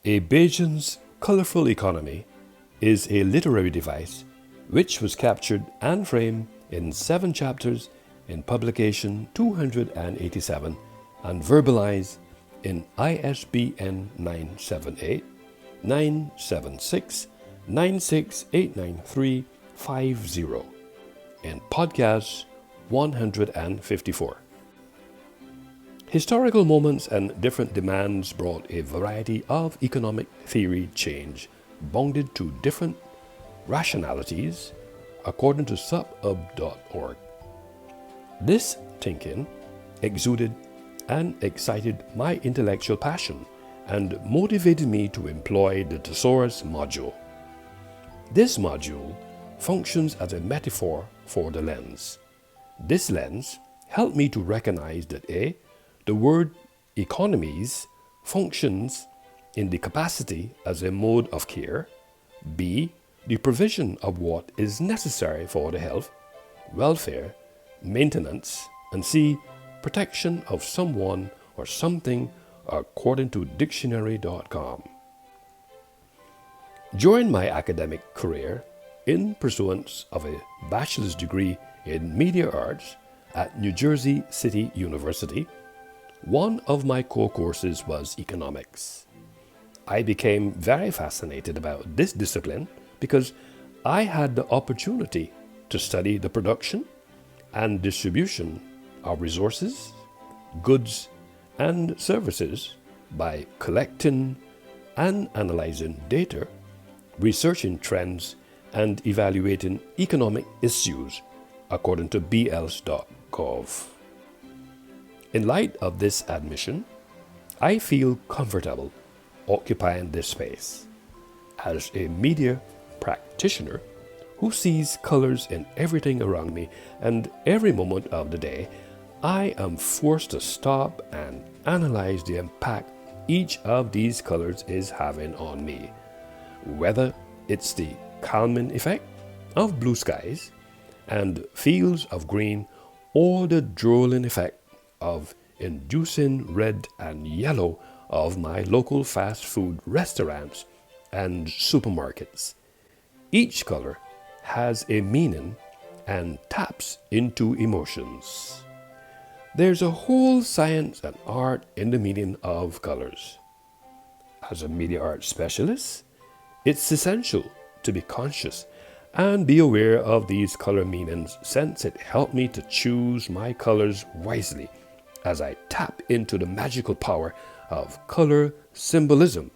A Bajan's Colourful Economy is a literary device which was captured and framed in 7 chapters in publication 287 and verbalized in ISBN 978 976 9689350 in podcast 154. Historical moments and different demands brought a variety of economic theory change, bounded to different rationalities, according to suburb.org. This thinking exuded and excited my intellectual passion and motivated me to employ the thesaurus module. This module functions as a metaphor for the lens. This lens helped me to recognize that the word economies functions in the capacity as a mode of care, b, the provision of what is necessary for the health, welfare, maintenance, and c, protection of someone or something according to dictionary.com. During my academic career, in pursuance of a bachelor's degree in media arts at New Jersey City University, one of my core courses was economics. I became very fascinated about this discipline because I had the opportunity to study the production and distribution of resources, goods, and services by collecting and analyzing data, researching trends, and evaluating economic issues according to bls.gov. In light of this admission, I feel comfortable occupying this space. As a media practitioner who sees colors in everything around me and every moment of the day, I am forced to stop and analyze the impact each of these colors is having on me. Whether it's the calming effect of blue skies and fields of green, or the drooling effect of inducing red and yellow of my local fast food restaurants and supermarkets. Each color has a meaning and taps into emotions. There's a whole science and art in the meaning of colors. As a media arts specialist, it's essential to be conscious and be aware of these color meanings, since it helped me to choose my colors wisely as I tap into the magical power of color symbolism,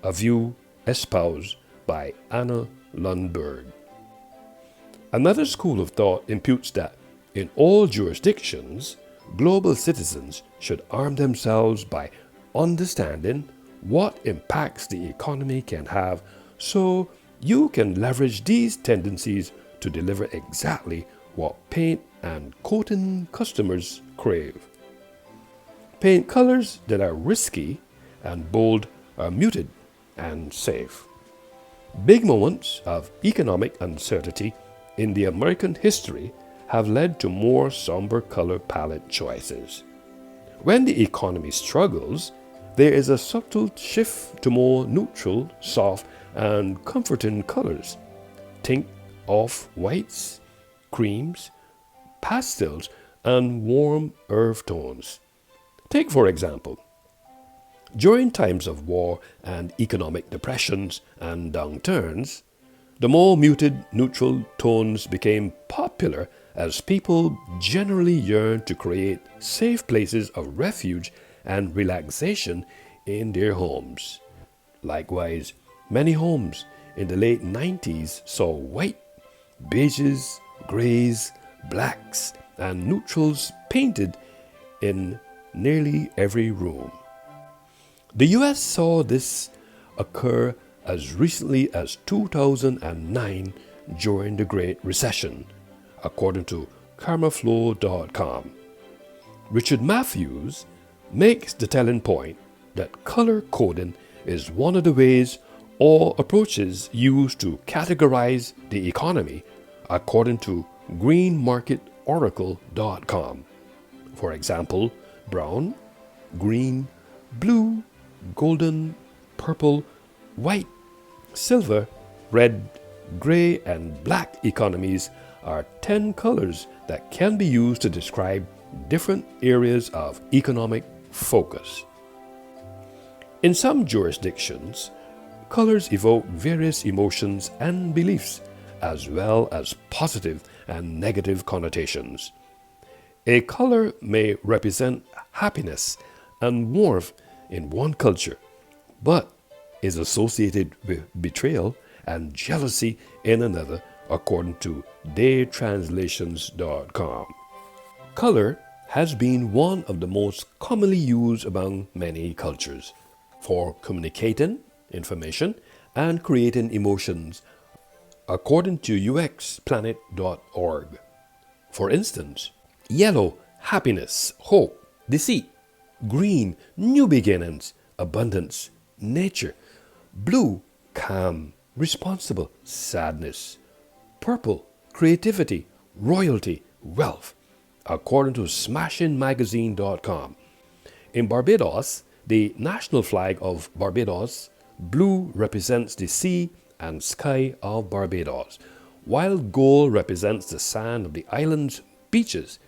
a view espoused by Anna Lundberg. Another school of thought imputes that in all jurisdictions, global citizens should arm themselves by understanding what impacts the economy can have, so you can leverage these tendencies to deliver exactly what paint and coating customers crave. Paint colors that are risky and bold are muted and safe. Big moments of economic uncertainty in the American history have led to more somber color palette choices. When the economy struggles, there is a subtle shift to more neutral, soft, and comforting colors. Think of whites, creams, pastels, and warm earth tones. Take, for example, during times of war and economic depressions and downturns, the more muted neutral tones became popular as people generally yearned to create safe places of refuge and relaxation in their homes. Likewise, many homes in the late 90s saw white, beiges, grays, blacks, and neutrals painted in nearly every room. The US saw this occur as recently as 2009 during the Great Recession, according to karmaflow.com. Richard Matthews makes the telling point that color coding is one of the ways or approaches used to categorize the economy, according to greenmarketoracle.com. For example, brown, green, blue, golden, purple, white, silver, red, grey and black economies are 10 colors that can be used to describe different areas of economic focus. In some jurisdictions, colors evoke various emotions and beliefs, as well as positive and negative connotations. A color may represent happiness and warmth in one culture, but is associated with betrayal and jealousy in another, according to daytranslations.com. Color has been one of the most commonly used among many cultures for communicating information and creating emotions, according to uxplanet.org. For instance, yellow, happiness, hope, deceit; green, new beginnings, abundance, nature; blue, calm, responsible, sadness; purple, creativity, royalty, wealth, according to smashingmagazine.com. In Barbados, the national flag of Barbados, blue represents the sea and sky of Barbados, while gold represents the sand of the island's beaches.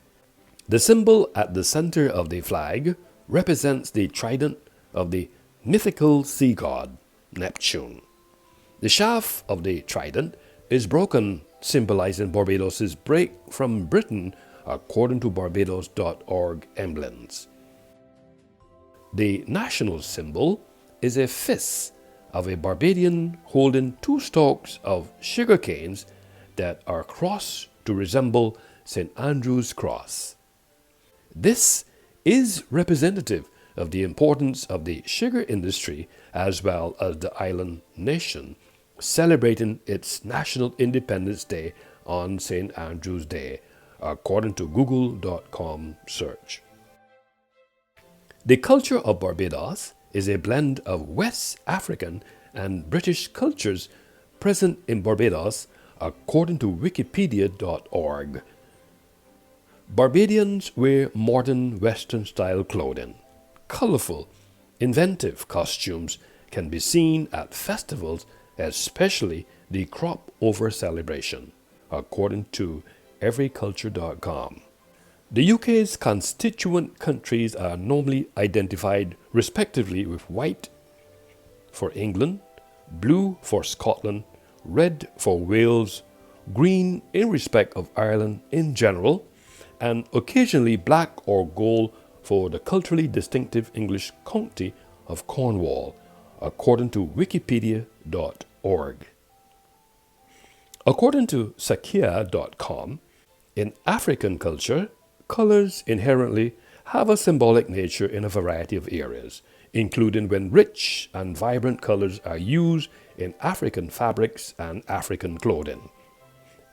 The symbol at the center of the flag represents the trident of the mythical sea god, Neptune. The shaft of the trident is broken, symbolizing Barbados' break from Britain, according to barbados.org emblems. The national symbol is a fist of a Barbadian holding two stalks of sugar canes that are crossed to resemble St. Andrew's cross. This is representative of the importance of the sugar industry as well as the island nation, celebrating its National Independence Day on St. Andrew's Day, according to google.com search. The culture of Barbados is a blend of West African and British cultures present in Barbados, according to wikipedia.org. Barbadians wear modern Western-style clothing. Colorful, inventive costumes can be seen at festivals, especially the crop-over celebration, according to everyculture.com. The UK's constituent countries are normally identified respectively with white for England, blue for Scotland, red for Wales, green in respect of Ireland in general, and occasionally black or gold for the culturally distinctive English county of Cornwall, according to wikipedia.org. According to sakia.com, in African culture, colors inherently have a symbolic nature in a variety of areas, including when rich and vibrant colors are used in African fabrics and African clothing.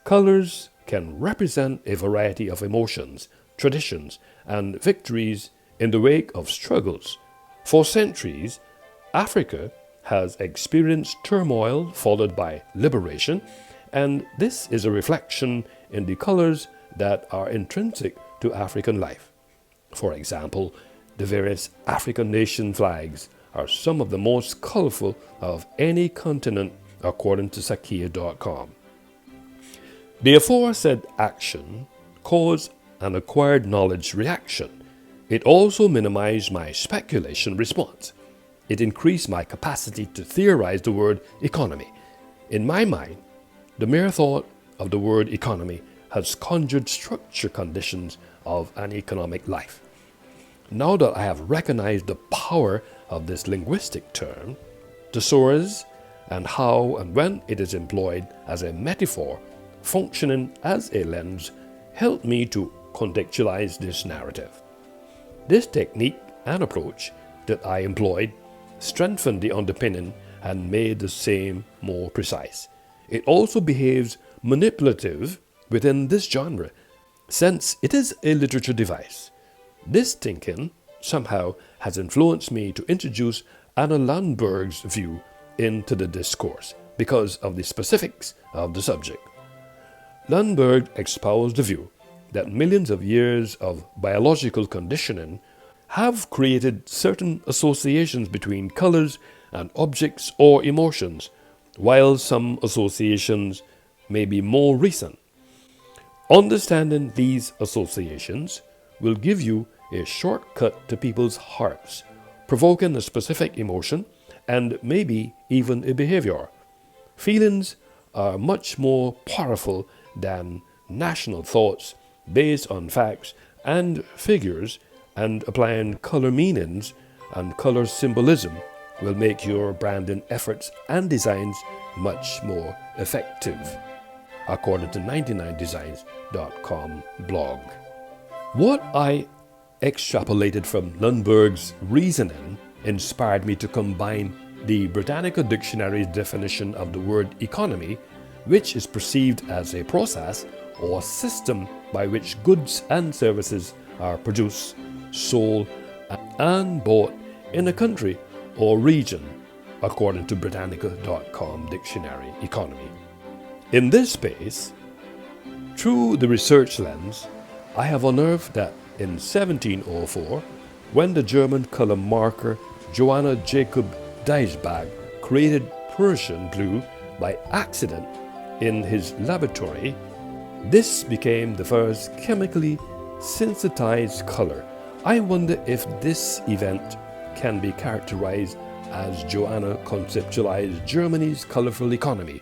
Colors can represent a variety of emotions, traditions, and victories in the wake of struggles. For centuries, Africa has experienced turmoil followed by liberation, and this is a reflection in the colors that are intrinsic to African life. For example, the various African nation flags are some of the most colorful of any continent, according to sakia.com. The aforesaid action caused an acquired knowledge reaction. It also minimized my speculation response. It increased my capacity to theorize the word economy. In my mind, the mere thought of the word economy has conjured structure conditions of an economic life. Now that I have recognized the power of this linguistic term, thesaurus, and how and when it is employed as a metaphor, functioning as a lens, helped me to contextualize this narrative. This technique and approach that I employed strengthened the underpinning and made the same more precise. It also behaves manipulative within this genre, since it is a literature device. This thinking somehow has influenced me to introduce Anna Lundberg's view into the discourse because of the specifics of the subject. Lundberg espoused the view that millions of years of biological conditioning have created certain associations between colors and objects or emotions, while some associations may be more recent. Understanding these associations will give you a shortcut to people's hearts, provoking a specific emotion and maybe even a behavior. Feelings are much more powerful than national thoughts based on facts and figures, and applying color meanings and color symbolism will make your branding efforts and designs much more effective, according to 99designs.com blog. What I extrapolated from Lundberg's reasoning inspired me to combine the Britannica Dictionary's definition of the word economy, which is perceived as a process or system by which goods and services are produced, sold, and bought in a country or region, according to Britannica.com dictionary economy. In this space, through the research lens, I have unearthed that in 1704, when the German color marker Johanna Jacob Diesbach created Persian blue by accident in his laboratory, this became the first chemically synthesized color. I wonder if this event can be characterized as Johanna conceptualized Germany's colorful economy,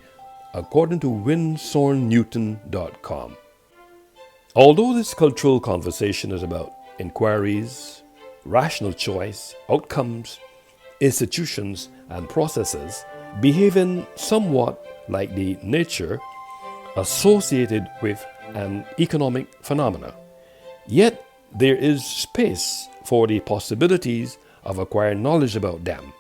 according to WindsorNewton.com. Although this cultural conversation is about inquiries, rational choice, outcomes, institutions, and processes behaving somewhat like the nature associated with an economic phenomena, yet there is space for the possibilities of acquiring knowledge about them.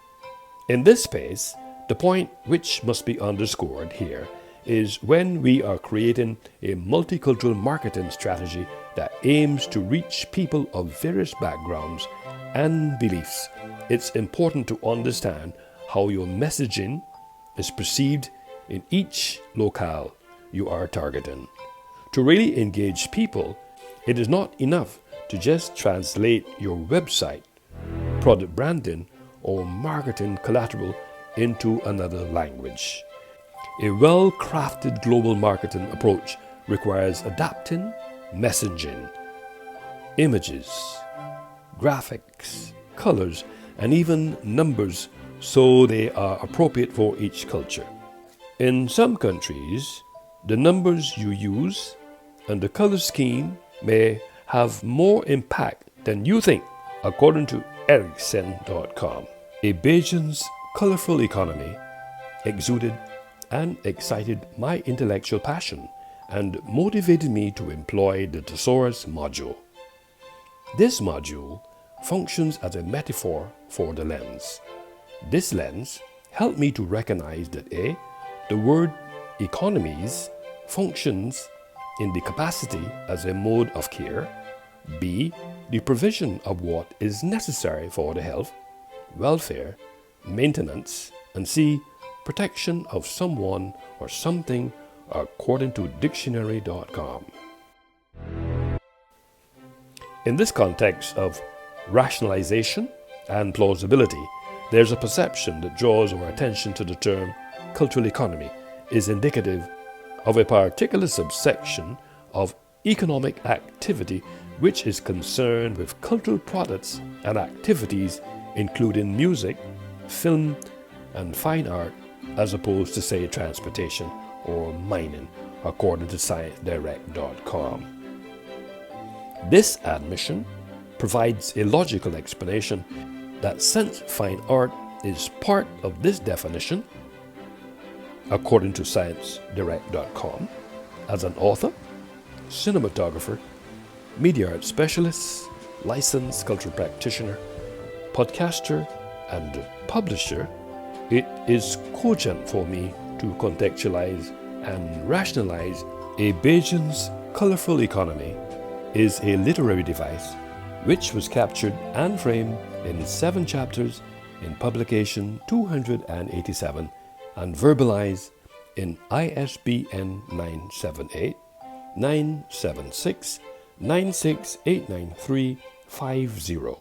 In this space, the point which must be underscored here is when we are creating a multicultural marketing strategy that aims to reach people of various backgrounds and beliefs, it's important to understand how your messaging is perceived in each locale you are targeting. To really engage people, it is not enough to just translate your website, product branding, or marketing collateral into another language. A well-crafted global marketing approach requires adapting messaging, images, graphics, colors, and even numbers so they are appropriate for each culture. In some countries, the numbers you use and the color scheme may have more impact than you think, according to Ericsson.com. A Bajan's colorful economy exuded and excited my intellectual passion and motivated me to employ the thesaurus module. This module functions as a metaphor for the lens. This lens helped me to recognize that A, the word economies functions in the capacity as a mode of care, B, the provision of what is necessary for the health, welfare, maintenance, and C, protection of someone or something, according to dictionary.com. In this context of rationalization and plausibility, there's a perception that draws our attention to the term cultural economy is indicative of a particular subsection of economic activity which is concerned with cultural products and activities including music, film, and fine art, as opposed to, say, transportation or mining, according to ScienceDirect.com. This admission provides a logical explanation that since fine art is part of this definition, according to ScienceDirect.com, as an author, cinematographer, media art specialist, licensed cultural practitioner, podcaster, and publisher, it is cogent for me to contextualize and rationalize a Bajan's colorful economy is a literary device which was captured and framed in 7 chapters in publication 287 and verbalized in ISBN 978 976 9689350.